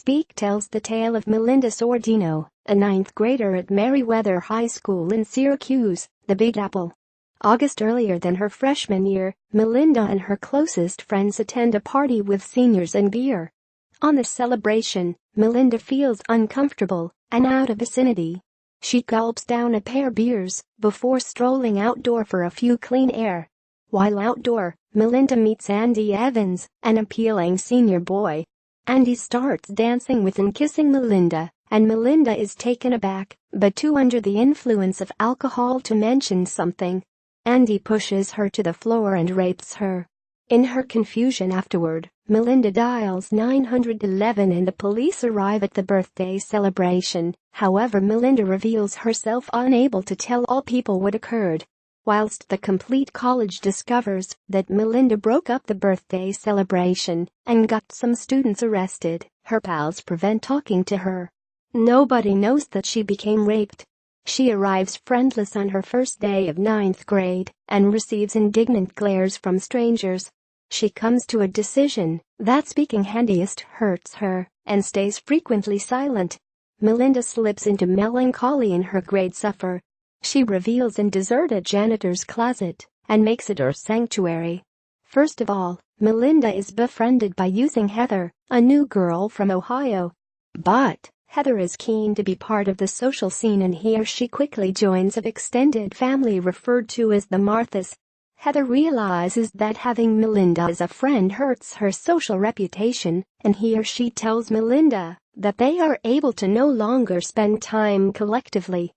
Speak tells the tale of Melinda Sordino, a ninth grader at Meriwether High School in Syracuse, the Big Apple. August. Earlier than her freshman year, Melinda and her closest friends attend a party with seniors and beer. On the celebration, Melinda feels uncomfortable and out of vicinity. She gulps down a pair of beers before strolling outdoor for a few clean air. While outdoor, Melinda meets Andy Evans, an appealing senior boy. Andy starts dancing with and kissing Melinda, and Melinda is taken aback, but too under the influence of alcohol to mention something. Andy pushes her to the floor and rapes her. In her confusion afterward, Melinda dials 911 and the police arrive at the birthday celebration. However, Melinda reveals herself unable to tell all people what occurred. Whilst the complete college discovers that Melinda broke up the birthday celebration and got some students arrested, her pals prevent talking to her. Nobody knows that she became raped. She arrives friendless on her first day of ninth grade and receives indignant glares from strangers. She comes to a decision that speaking handiest hurts her and stays frequently silent. Melinda slips into melancholy in her grade suffer. She reveals a deserted janitor's closet and makes it her sanctuary. First of all, Melinda is befriended by using Heather, a new girl from Ohio. But Heather is keen to be part of the social scene and here she quickly joins an extended family referred to as the Marthas. Heather realizes that having Melinda as a friend hurts her social reputation, and here she tells Melinda that they are able to no longer spend time collectively.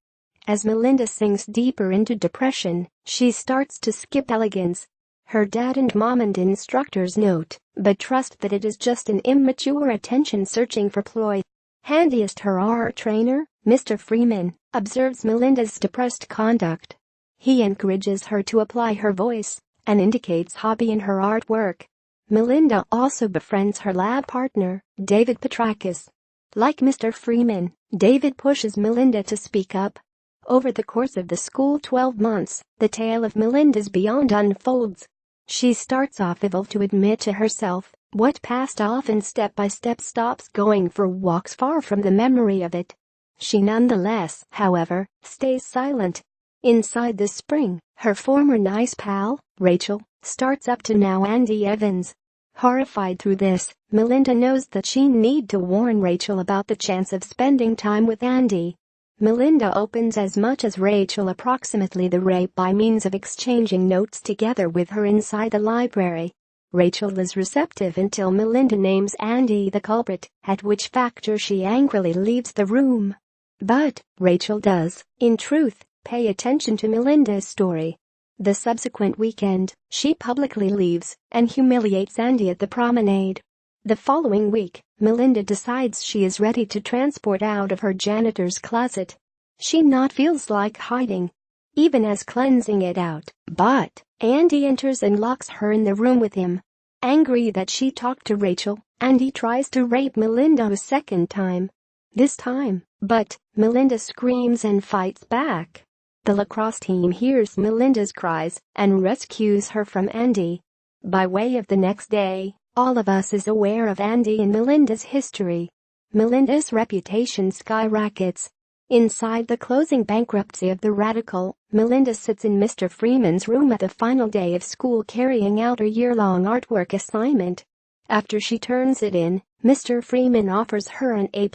As Melinda sinks deeper into depression, she starts to skip elegance. Her dad and mom and instructors note, but trust that it is just an immature attention searching for ploy. Handiest her art trainer, Mr. Freeman, observes Melinda's depressed conduct. He encourages her to apply her voice and indicates hobby in her artwork. Melinda also befriends her lab partner, David Petrakis. Like Mr. Freeman, David pushes Melinda to speak up. Over the course of the school 12 months, the tale of Melinda's beyond unfolds. She starts off able to admit to herself what passed off and step by step stops going for walks far from the memory of it. She nonetheless, however, stays silent. Inside the spring, her former nice pal, Rachel, starts up to now Andy Evans. Horrified through this, Melinda knows that she need to warn Rachel about the chance of spending time with Andy. Melinda opens as much as Rachel approximately the rape by means of exchanging notes together with her inside the library. Rachel is receptive until Melinda names Andy the culprit, at which factor she angrily leaves the room. But Rachel does, in truth, pay attention to Melinda's story. The subsequent weekend, she publicly leaves and humiliates Andy at the promenade. The following week, Melinda decides she is ready to transport out of her janitor's closet. She not feels like hiding, even as cleansing it out, but Andy enters and locks her in the room with him. Angry that she talked to Rachel, Andy tries to rape Melinda a second time. This time, but Melinda screams and fights back. The lacrosse team hears Melinda's cries and rescues her from Andy. By way of the next day, all of us is aware of Andy and Melinda's history. Melinda's reputation skyrockets. Inside the closing bankruptcy of the Radical, Melinda sits in Mr. Freeman's room at the final day of school carrying out her year-long artwork assignment. After she turns it in, Mr. Freeman offers her an A+.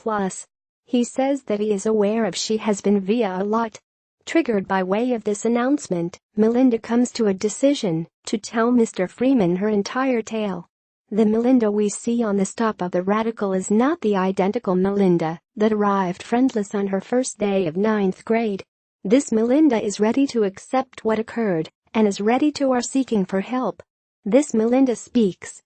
He says that he is aware of she has been via a lot. Triggered by way of this announcement, Melinda comes to a decision to tell Mr. Freeman her entire tale. The Melinda we see on the stop of the Radical is not the identical Melinda that arrived friendless on her first day of ninth grade. This Melinda is ready to accept what occurred and is ready to our seeking for help. This Melinda speaks